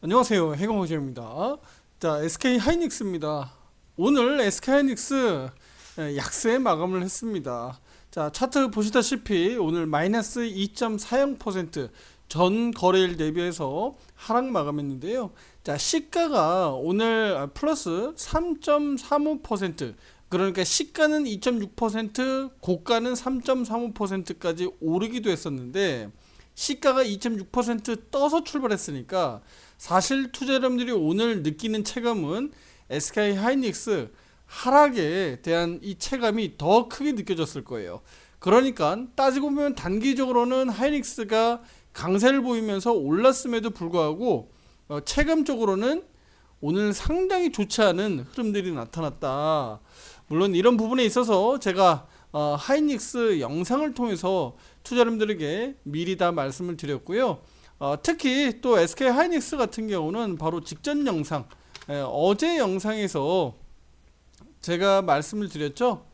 안녕하세요. 해공호재입니다. 자, SK 하이닉스입니다. 오늘 SK 하이닉스 약세 마감을 했습니다. 자, 차트 보시다시피 오늘 마이너스 2.40%전 거래일 대비해서 하락 마감했는데요. 자, 시가가 오늘 플러스 3.35%, 그러니까 시가는 2.6%, 고가는 3.35%까지 오르기도 했었는데 시가가 2.6% 떠서 출발했으니까 사실 투자자분들이 오늘 느끼는 체감은 SK 하이닉스 하락에 대한 이 체감이 더 크게 느껴졌을 거예요. 그러니까 따지고 보면 단기적으로는 하이닉스가 강세를 보이면서 올랐음에도 불구하고 체감적으로는 오늘 상당히 좋지 않은 흐름들이 나타났다. 물론 이런 부분에 있어서 제가 하이닉스 영상을 통해서 투자자분들에게 미리 다 말씀을 드렸고요. 특히 또 SK 하이닉스 같은 경우는 바로 직전 영상, 어제 영상에서 제가 말씀을 드렸죠.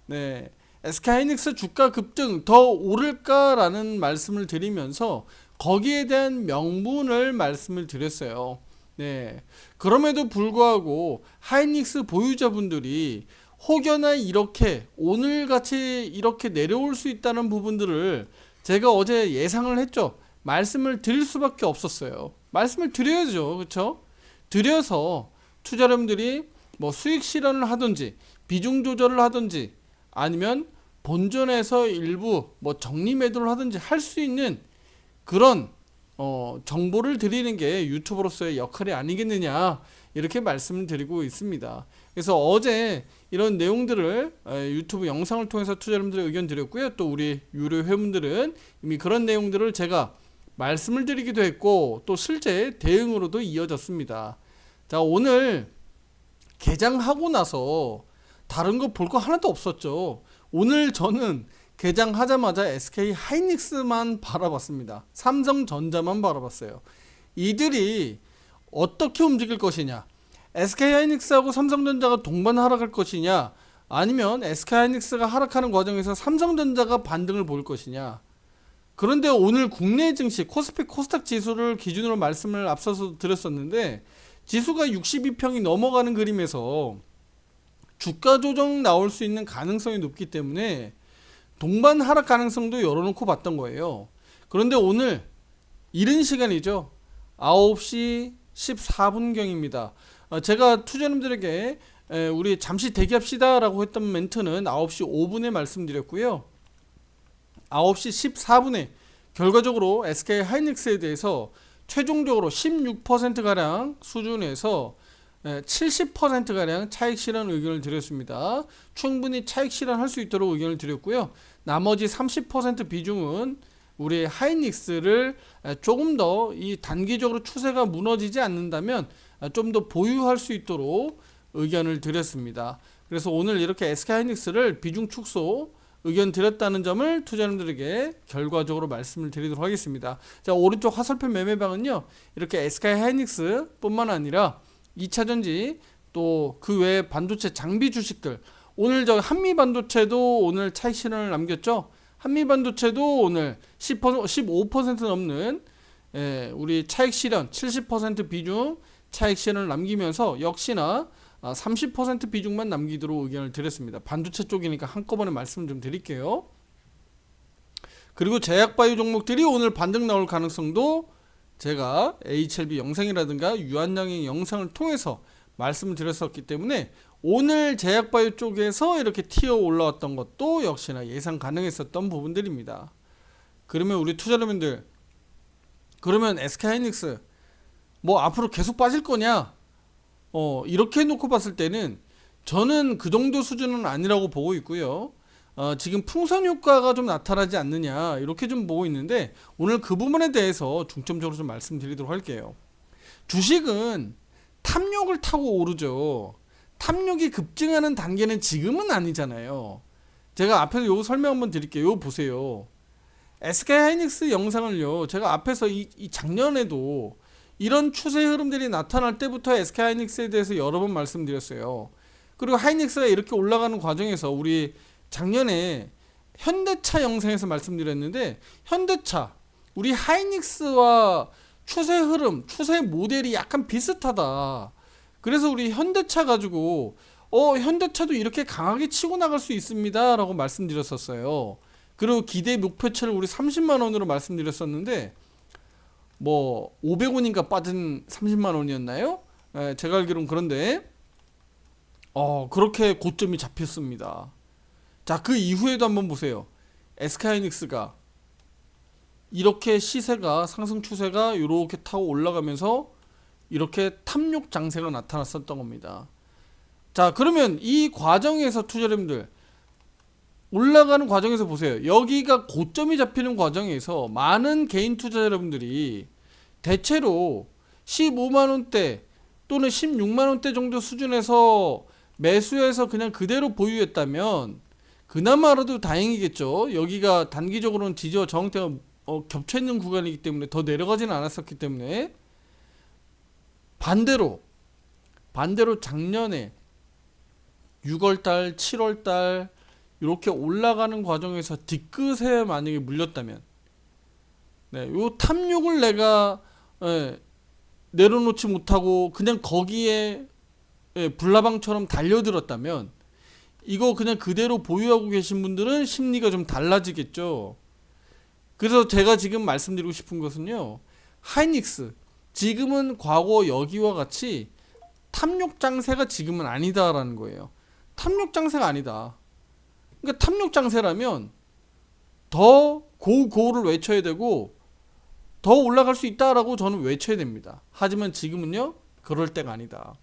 네, SK 하이닉스 주가 급등 더 오를까라는 말씀을 드리면서 거기에 대한 명분을 말씀을 드렸어요. 네, 그럼에도 불구하고 하이닉스 보유자분들이 혹여나 이렇게 오늘같이 이렇게 내려올 수 있다는 부분들을 제가 어제 예상을 했죠. 말씀을 드릴 수밖에 없었어요. 말씀을 드려야죠. 그렇죠? 드려서 투자자분들이 뭐 수익 실현을 하든지 비중 조절을 하든지 아니면 본전에서 일부 뭐 정리 매도를 하든지 할 수 있는 그런 정보를 드리는 게 유튜버로서의 역할이 아니겠느냐, 이렇게 말씀을 드리고 있습니다. 그래서 어제 이런 내용들을 유튜브 영상을 통해서 투자자분들의 의견 드렸고요. 또 우리 유료 회원들은 이미 그런 내용들을 제가 말씀을 드리기도 했고 또 실제 대응으로도 이어졌습니다. 자, 오늘 개장하고 나서 다른 거 볼 거 하나도 없었죠. 오늘 저는 개장하자마자 SK 하이닉스만 바라봤습니다. 삼성전자만 바라봤어요. 이들이 어떻게 움직일 것이냐, SK 하이닉스하고 삼성전자가 동반 하락할 것이냐, 아니면 SK 하이닉스가 하락하는 과정에서 삼성전자가 반등을 보일 것이냐. 그런데 오늘 국내 증시 코스피 코스닥 지수를 기준으로 말씀을 앞서서 드렸었는데 지수가 62평이 넘어가는 그림에서 주가 조정 나올 수 있는 가능성이 높기 때문에 동반 하락 가능성도 열어놓고 봤던 거예요. 그런데 오늘 이른 시간이죠. 9시 14분경입니다. 제가 투자자님들에게 우리 잠시 대기합시다 라고 했던 멘트는 9시 5분에 말씀드렸고요. 9시 14분에 결과적으로 SK 하이닉스에 대해서 최종적으로 16%가량 수준에서 70%가량 차익 실현 의견을 드렸습니다. 충분히 차익 실현할 수 있도록 의견을 드렸고요. 나머지 30% 비중은 우리 하이닉스를 조금 더 이 단기적으로 추세가 무너지지 않는다면 좀 더 보유할 수 있도록 의견을 드렸습니다. 그래서 오늘 이렇게 SK 하이닉스를 비중 축소 의견 드렸다는 점을 투자자님들에게 결과적으로 말씀을 드리도록 하겠습니다. 자, 오른쪽 화살표 매매방은요, 이렇게 SK 하이닉스 뿐만 아니라 2차전지 또 그 외에 반도체 장비 주식들, 오늘 저 한미반도체도 오늘 차익 실현을 남겼죠. 한미반도체도 오늘 15% 넘는 우리 차익 실현 70% 비중 차익 실현을 남기면서 역시나 30% 비중만 남기도록 의견을 드렸습니다. 반도체 쪽이니까 한꺼번에 말씀 좀 드릴게요. 그리고 제약바이오 종목들이 오늘 반등 나올 가능성도 제가 HLB 영상이라든가 유한양의 영상을 통해서 말씀을 드렸었기 때문에 오늘 제약바이오 쪽에서 이렇게 튀어 올라왔던 것도 역시나 예상 가능했었던 부분들입니다. 그러면 우리 투자자분들, 그러면 SK하이닉스 뭐 앞으로 계속 빠질 거냐? 이렇게 놓고 봤을 때는 저는 그 정도 수준은 아니라고 보고 있고요. 지금 풍선 효과가 좀 나타나지 않느냐, 이렇게 좀 보고 있는데 오늘 그 부분에 대해서 중점적으로 좀 말씀드리도록 할게요. 주식은 탐욕을 타고 오르죠. 탐욕이 급증하는 단계는 지금은 아니잖아요. 제가 앞에서 요거 설명 한번 드릴게요. 요거 보세요. SK 하이닉스 영상을요, 제가 앞에서 이 작년에도 이런 추세 흐름들이 나타날 때부터 SK 하이닉스에 대해서 여러 번 말씀드렸어요. 그리고 하이닉스가 이렇게 올라가는 과정에서 우리 작년에 현대차 영상에서 말씀드렸는데, 현대차 우리 하이닉스와 추세 흐름, 추세 모델이 약간 비슷하다. 그래서 우리 현대차 가지고 현대차도 이렇게 강하게 치고 나갈 수 있습니다 라고 말씀드렸었어요. 그리고 기대 목표치를 우리 30만원으로 말씀드렸었는데 뭐 500원인가 빠진 30만원이었나요? 제가 알기로는. 그런데 그렇게 고점이 잡혔습니다. 자, 그 이후에도 한번 보세요. SK하이닉스가 이렇게 시세가, 상승 추세가 이렇게 타고 올라가면서 이렇게 탐욕 장세가 나타났었던 겁니다. 자, 그러면 이 과정에서 투자자님들 올라가는 과정에서 보세요. 여기가 고점이 잡히는 과정에서 많은 개인 투자자 여러분들이 대체로 15만원대 또는 16만원대 정도 수준에서 매수해서 그냥 그대로 보유했다면 그나마라도 다행이겠죠. 여기가 단기적으로는 지지와 저항대가 겹쳐있는 구간이기 때문에 더 내려가지는 않았었기 때문에. 반대로 작년에 6월달 7월달 이렇게 올라가는 과정에서 뒤끝에 만약에 물렸다면, 요 탐욕을 내가 내려놓지 못하고 그냥 거기에 불나방처럼 달려들었다면 이거 그냥 그대로 보유하고 계신 분들은 심리가 좀 달라지겠죠. 그래서 제가 지금 말씀드리고 싶은 것은요, 하이닉스 지금은 과거 여기와 같이 탐욕 장세가 지금은 아니다라는 거예요. 탐욕 장세가 아니다. 그러니까 탐욕 장세라면 더 고를 외쳐야 되고 더 올라갈 수 있다라고 저는 외쳐야 됩니다. 하지만 지금은요, 그럴 때가 아니다.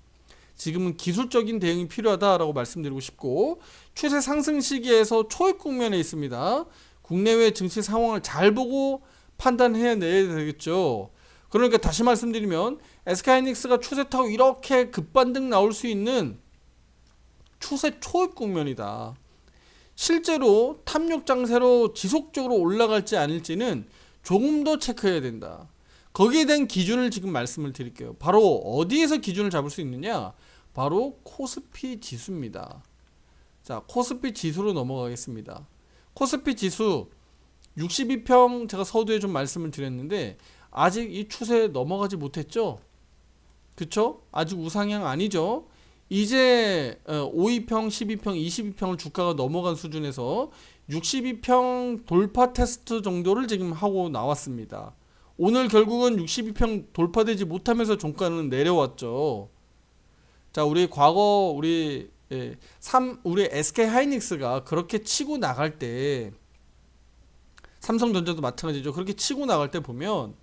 지금은 기술적인 대응이 필요하다라고 말씀드리고 싶고, 추세 상승 시기에서 초입 국면에 있습니다. 국내외 증시 상황을 잘 보고 판단해야 되겠죠. 그러니까 다시 말씀드리면 SK하이닉스가 추세 타고 이렇게 급반등 나올 수 있는 추세 초입 국면이다. 실제로 탐욕 장세로 지속적으로 올라갈지 아닐지는 조금 더 체크해야 된다. 거기에 대한 기준을 지금 말씀을 드릴게요. 바로 어디에서 기준을 잡을 수 있느냐? 바로 코스피 지수입니다. 자, 코스피 지수로 넘어가겠습니다. 코스피 지수 62평 제가 서두에 좀 말씀을 드렸는데 아직 이 추세에 넘어가지 못했죠? 그쵸? 아직 우상향 아니죠? 이제 52평, 12평, 22평을 주가가 넘어간 수준에서 62평 돌파 테스트 정도를 지금 하고 나왔습니다. 오늘 결국은 62평 돌파되지 못하면서 종가는 내려왔죠. 자, 우리 과거 우리 SK하이닉스가 그렇게 치고 나갈 때, 삼성전자도 마찬가지죠. 그렇게 치고 나갈 때 보면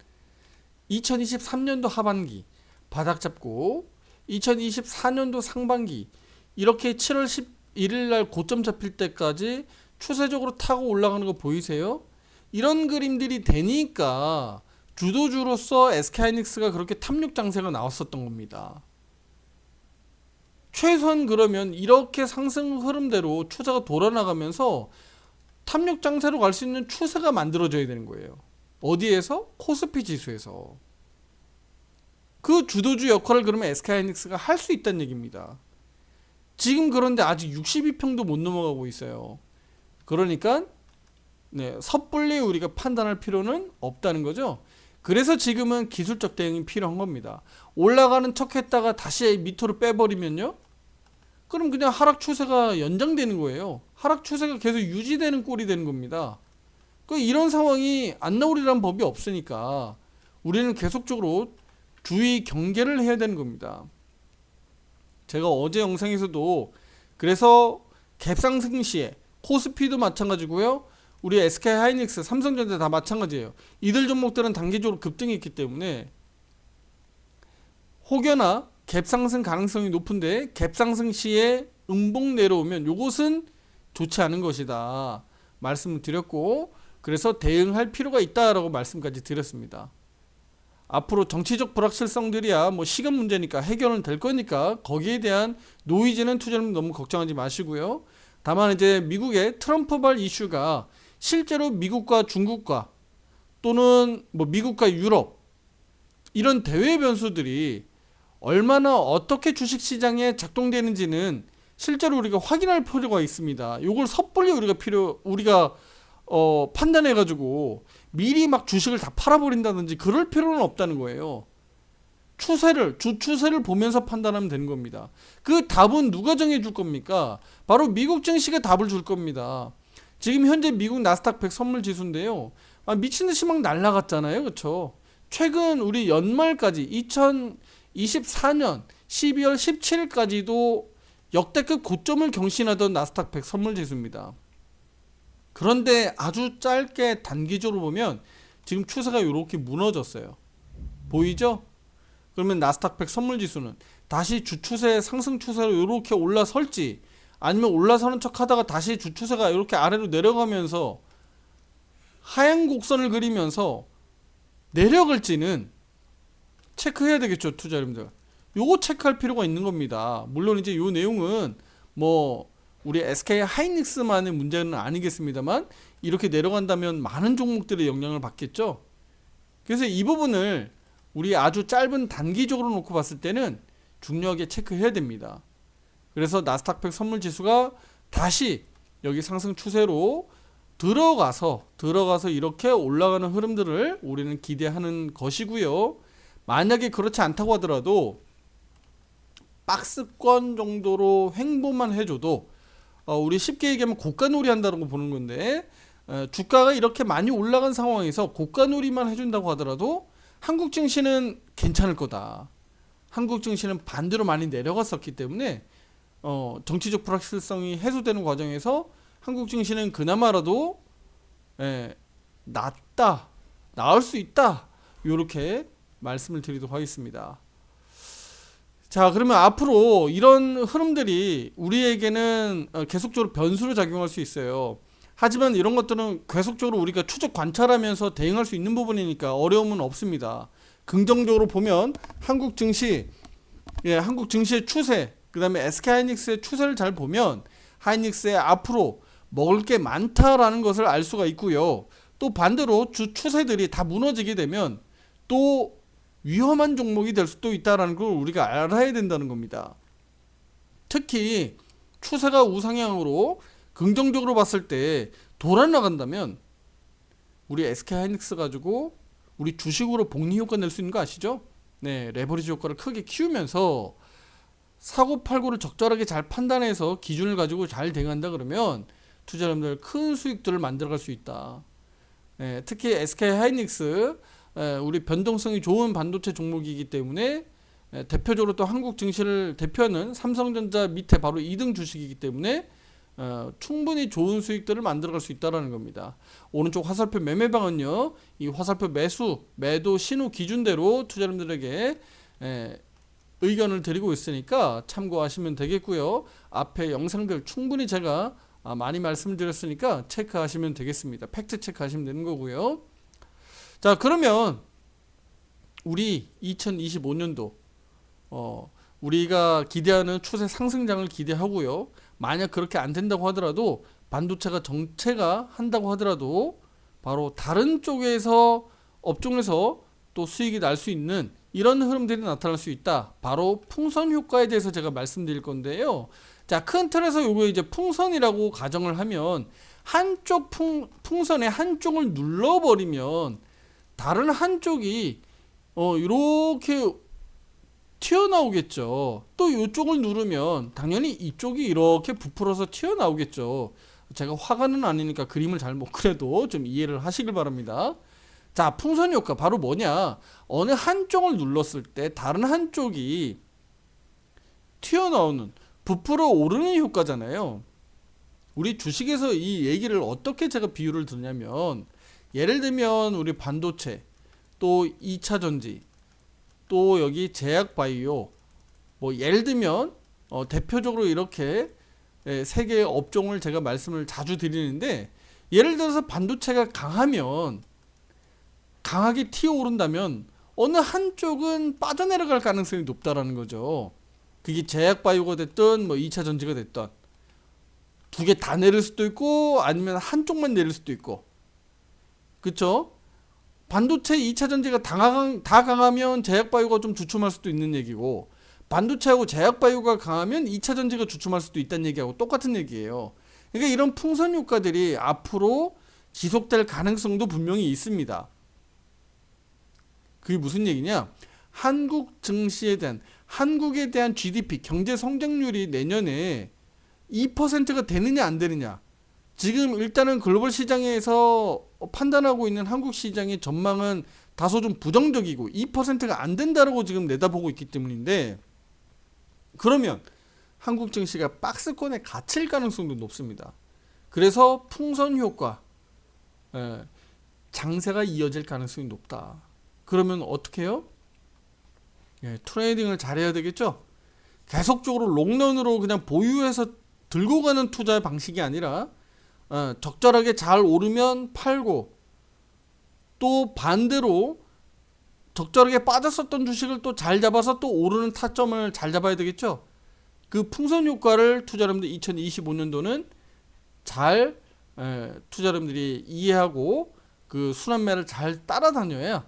2023년도 하반기 바닥 잡고 2024년도 상반기 이렇게 7월 11일 날 고점 잡힐 때까지 추세적으로 타고 올라가는 거 보이세요? 이런 그림들이 되니까 주도주로서 SK하이닉스가 그렇게 탐욕 장세가 나왔었던 겁니다. 최소한 그러면 이렇게 상승 흐름대로 추세가 돌아나가면서 탐욕 장세로 갈 수 있는 추세가 만들어져야 되는 거예요. 어디에서? 코스피 지수에서. 그 주도주 역할을 그러면 SK하이닉스가 할 수 있다는 얘기입니다. 지금 그런데 아직 62평도 못 넘어가고 있어요. 그러니까 섣불리 우리가 판단할 필요는 없다는 거죠. 그래서 지금은 기술적 대응이 필요한 겁니다. 올라가는 척 했다가 다시 밑으로 빼버리면요, 그럼 그냥 하락 추세가 연장되는 거예요. 하락 추세가 계속 유지되는 꼴이 되는 겁니다. 이런 상황이 안 나오리란 법이 없으니까 우리는 계속적으로 주의 경계를 해야 되는 겁니다. 제가 어제 영상에서도 그래서 갭상승 시에 코스피도 마찬가지고요, 우리 SK하이닉스, 삼성전자 다 마찬가지예요. 이들 종목들은 단기적으로 급등이 있기 때문에 혹여나 갭상승 가능성이 높은데 갭상승 시에 음봉 내려오면 요것은 좋지 않은 것이다 말씀을 드렸고, 그래서 대응할 필요가 있다라고 말씀까지 드렸습니다. 앞으로 정치적 불확실성들이야 뭐 시간 문제니까 해결은 될 거니까 거기에 대한 노이즈는 투자자님 너무 걱정하지 마시고요. 다만 이제 미국의 트럼프발 이슈가 실제로 미국과 중국과 또는 뭐 미국과 유럽 이런 대외 변수들이 얼마나 어떻게 주식시장에 작동되는지는 실제로 우리가 확인할 필요가 있습니다. 이걸 섣불리 우리가 판단해가지고 미리 막 주식을 다 팔아버린다든지 그럴 필요는 없다는 거예요. 주추세를 보면서 판단하면 되는 겁니다. 그 답은 누가 정해줄 겁니까? 바로 미국 증시가 답을 줄 겁니다. 지금 현재 미국 나스닥 100 선물 지수인데요. 미친듯이 막 날아갔잖아요. 그쵸? 최근 우리 연말까지 2024년 12월 17일까지도 역대급 고점을 경신하던 나스닥 100 선물 지수입니다. 그런데 아주 짧게 단기적으로 보면 지금 추세가 이렇게 무너졌어요. 보이죠? 그러면 나스닥 100 선물 지수는 다시 주추세 상승 추세로 이렇게 올라설지, 아니면 올라서는 척 하다가 다시 주추세가 이렇게 아래로 내려가면서 하향 곡선을 그리면서 내려갈지는 체크해야 되겠죠, 투자자님들. 요거 체크할 필요가 있는 겁니다. 물론 이제 요 내용은 뭐 우리 SK 하이닉스만의 문제는 아니겠습니다만, 이렇게 내려간다면 많은 종목들의 영향을 받겠죠. 그래서 이 부분을 우리 아주 짧은 단기적으로 놓고 봤을 때는 중요하게 체크해야 됩니다. 그래서 나스닥 100 선물 지수가 다시 여기 상승 추세로 들어가서 이렇게 올라가는 흐름들을 우리는 기대하는 것이고요. 만약에 그렇지 않다고 하더라도 박스권 정도로 횡보만 해줘도 우리 쉽게 얘기하면 고가놀이 한다고 보는 건데, 주가가 이렇게 많이 올라간 상황에서 고가놀이만 해준다고 하더라도 한국 증시는 괜찮을 거다. 한국 증시는 반대로 많이 내려갔었기 때문에 정치적 불확실성이 해소되는 과정에서 한국 증시는 그나마라도 나을 수 있다. 이렇게 말씀을 드리도록 하겠습니다. 자, 그러면 앞으로 이런 흐름들이 우리에게는 계속적으로 변수로 작용할 수 있어요. 하지만 이런 것들은 계속적으로 우리가 추적 관찰하면서 대응할 수 있는 부분이니까 어려움은 없습니다. 긍정적으로 보면 한국 증시의 추세, 그 다음에 SK하이닉스의 추세를 잘 보면 하이닉스의 앞으로 먹을 게 많다라는 것을 알 수가 있고요. 또 반대로 추세들이 다 무너지게 되면 또 위험한 종목이 될 수도 있다는 걸 우리가 알아야 된다는 겁니다. 특히 추세가 우상향으로 긍정적으로 봤을 때 돌아나간다면 우리 SK하이닉스 가지고 우리 주식으로 복리 효과 낼 수 있는 거 아시죠? 네, 레버리지 효과를 크게 키우면서 사고팔고를 적절하게 잘 판단해서 기준을 가지고 잘 대응한다 그러면 투자자분들 큰 수익들을 만들어갈 수 있다. 네, 특히 SK하이닉스 우리 변동성이 좋은 반도체 종목이기 때문에 대표적으로 또 한국 증시를 대표하는 삼성전자 밑에 바로 2등 주식이기 때문에 충분히 좋은 수익들을 만들어갈 수 있다는 겁니다. 오른쪽 화살표 매매방은요, 이 화살표 매도 신호 기준대로 투자자분들에게 의견을 드리고 있으니까 참고하시면 되겠고요. 앞에 영상들 충분히 제가 많이 말씀드렸으니까 체크하시면 되겠습니다. 팩트 체크하시면 되는 거고요. 자, 그러면 우리 2025년도 우리가 기대하는 추세 상승장을 기대하고요. 만약 그렇게 안 된다고 하더라도 반도체가 정체가 한다고 하더라도 바로 다른 쪽에서 업종에서 또 수익이 날 수 있는 이런 흐름들이 나타날 수 있다. 바로 풍선 효과에 대해서 제가 말씀드릴 건데요. 자, 큰 틀에서 요거 이제 풍선이라고 가정을 하면 한쪽 풍선의 한쪽을 눌러버리면 다른 한쪽이 이렇게 튀어나오겠죠. 또 이쪽을 누르면 당연히 이쪽이 이렇게 부풀어서 튀어나오겠죠. 제가 화가는 아니니까 그림을 잘 못 그려도 좀 이해를 하시길 바랍니다. 자, 풍선 효과 바로 뭐냐? 어느 한쪽을 눌렀을 때 다른 한쪽이 튀어나오는, 부풀어 오르는 효과잖아요. 우리 주식에서 이 얘기를 어떻게 제가 비유를 드냐면, 예를 들면 우리 반도체, 또 2차 전지, 또 여기 제약바이오, 뭐 예를 들면 대표적으로 이렇게 세 개의 업종을 제가 말씀을 자주 드리는데, 예를 들어서 반도체가 강하게 튀어오른다면 어느 한쪽은 빠져내려갈 가능성이 높다라는 거죠. 그게 제약바이오가 됐든 뭐 2차 전지가 됐든 두 개 다 내릴 수도 있고 아니면 한쪽만 내릴 수도 있고, 그쵸? 반도체 2차 전지가 다 강하면 제약바이오가 좀 주춤할 수도 있는 얘기고, 반도체하고 제약바이오가 강하면 2차 전지가 주춤할 수도 있다는 얘기하고 똑같은 얘기예요. 그러니까 이런 풍선 효과들이 앞으로 지속될 가능성도 분명히 있습니다. 그게 무슨 얘기냐? 한국 증시에 대한, 한국에 대한 GDP 경제 성장률이 내년에 2%가 되느냐 안 되느냐. 지금 일단은 글로벌 시장에서 판단하고 있는 한국 시장의 전망은 다소 좀 부정적이고 2%가 안 된다라고 지금 내다보고 있기 때문인데, 그러면 한국 증시가 박스권에 갇힐 가능성도 높습니다. 그래서 풍선 효과, 장세가 이어질 가능성이 높다. 그러면 어떻게 해요? 트레이딩을 잘해야 되겠죠. 계속적으로 롱런으로 그냥 보유해서 들고 가는 투자의 방식이 아니라 적절하게 잘 오르면 팔고, 또 반대로 적절하게 빠졌었던 주식을 또 잘 잡아서 또 오르는 타점을 잘 잡아야 되겠죠. 그 풍선 효과를 투자자분들 2025년도는 잘 투자자분들이 이해하고 그 순환매를 잘 따라다녀야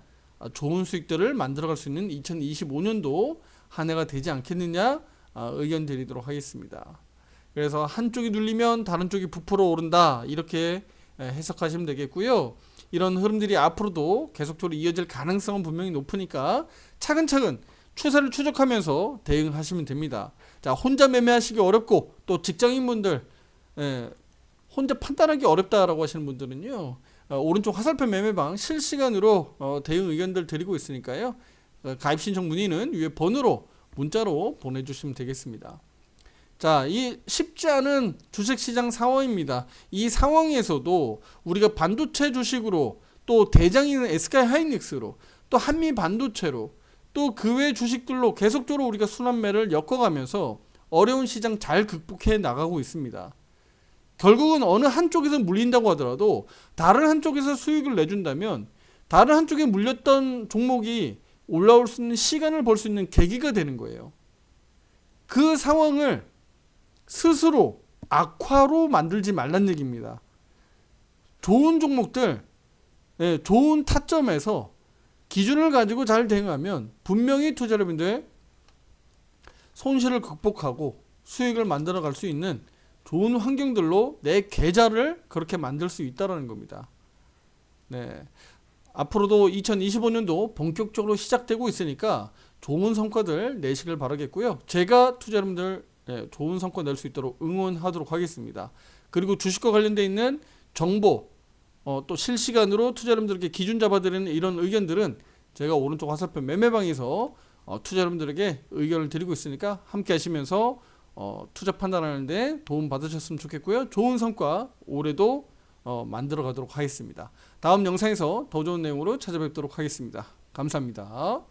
좋은 수익들을 만들어갈 수 있는 2025년도 한 해가 되지 않겠느냐 의견 드리도록 하겠습니다. 그래서 한쪽이 눌리면 다른 쪽이 부풀어 오른다, 이렇게 해석하시면 되겠고요. 이런 흐름들이 앞으로도 계속적으로 이어질 가능성은 분명히 높으니까 차근차근 추세를 추적하면서 대응하시면 됩니다. 자, 혼자 매매하시기 어렵고 또 직장인분들 혼자 판단하기 어렵다라고 하시는 분들은요, 오른쪽 화살표 매매방 실시간으로 대응 의견들 드리고 있으니까요. 가입 신청 문의는 위에 번호로 문자로 보내주시면 되겠습니다. 자, 이 쉽지 않은 주식시장 상황입니다. 이 상황에서도 우리가 반도체 주식으로, 또 대장인 SK 하이닉스로, 또 한미 반도체로, 또 그 외 주식들로 계속적으로 우리가 순환매를 엮어가면서 어려운 시장 잘 극복해 나가고 있습니다. 결국은 어느 한쪽에서 물린다고 하더라도 다른 한쪽에서 수익을 내준다면 다른 한쪽에 물렸던 종목이 올라올 수 있는 시간을 벌 수 있는 계기가 되는 거예요. 그 상황을 스스로 악화로 만들지 말란 얘기입니다. 좋은 종목들, 좋은 타점에서 기준을 가지고 잘 대응하면 분명히 투자자분들 손실을 극복하고 수익을 만들어 갈 수 있는 좋은 환경들로 내 계좌를 그렇게 만들 수 있다는 겁니다. 앞으로도 2025년도 본격적으로 시작되고 있으니까 좋은 성과들 내시길 바라겠고요. 제가 투자자분들 좋은 성과 낼 수 있도록 응원하도록 하겠습니다. 그리고 주식과 관련되어 있는 정보, 또 실시간으로 투자자분들께 기준 잡아드리는 이런 의견들은 제가 오른쪽 화살표 매매방에서 투자자분들에게 의견을 드리고 있으니까 함께 하시면서 투자 판단하는데 도움 받으셨으면 좋겠고요. 좋은 성과 올해도 만들어 가도록 하겠습니다. 다음 영상에서 더 좋은 내용으로 찾아뵙도록 하겠습니다. 감사합니다.